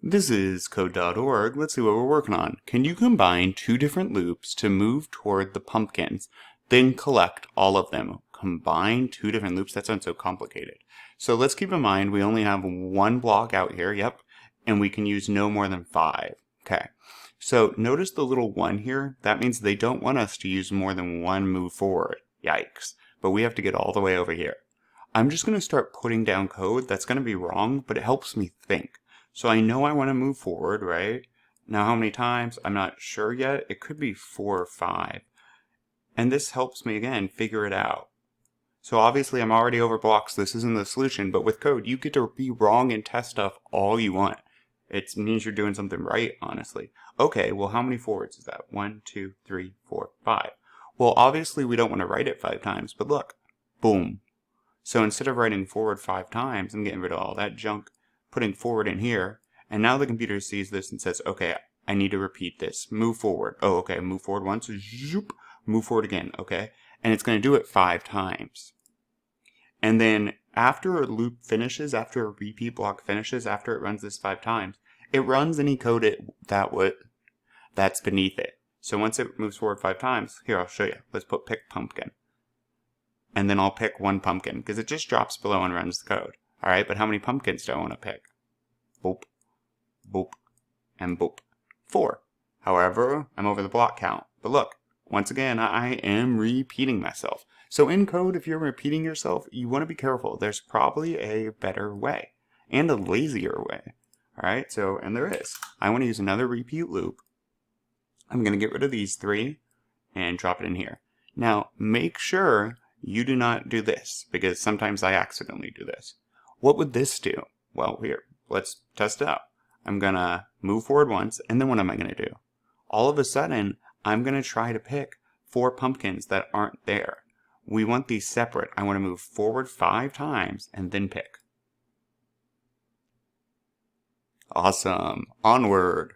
This is code.org. Let's see what we're working on. Can you combine two different loops to move toward the pumpkins, then collect all of them? Combine two different loops? That sounds so complicated. So let's keep in mind we only have one block out here, yep, and we can use no more than 5. Okay, so notice the little 1 here. That means they don't want us to use more than one move forward. Yikes. But we have to get all the way over here. I'm just going to start putting down code that's going to be wrong, but it helps me think. So I know I want to move forward, right? Now how many times? I'm not sure yet. It could be 4 or 5. And this helps me, again, figure it out. So obviously I'm already over blocks. This isn't the solution, but with code, you get to be wrong and test stuff all you want. It means you're doing something right, honestly. Okay, well how many forwards is that? 1, 2, 3, 4, 5. Well, obviously we don't want to write it 5 times, but look, boom. So instead of writing forward 5 times, I'm getting rid of all that junk, putting forward in here, and now the computer sees this and says, okay, I need to repeat this. Move forward. Oh, okay, move forward once, zoop, move forward again, okay? And it's going to do it 5 times. And then after a loop finishes, after a repeat block finishes, after it runs this 5 times, it runs any code that's beneath it. So once it moves forward 5 times, here, I'll show you. Let's put pick pumpkin. And then I'll pick one pumpkin, because it just drops below and runs the code. Alright, but how many pumpkins do I want to pick? Boop, boop, and boop. 4. However, I'm over the block count. But look, once again, I am repeating myself. So in code, if you're repeating yourself, you want to be careful. There's probably a better way, and a lazier way. Alright, so, and there is. I want to use another repeat loop. I'm going to get rid of these 3, and drop it in here. Now, make sure you do not do this, because sometimes I accidentally do this. What would this do? Well, here, let's test it out. I'm going to move forward once, and then what am I going to do? All of a sudden, I'm going to try to pick 4 pumpkins that aren't there. We want these separate. I want to move forward 5 times, and then pick. Awesome. Onward.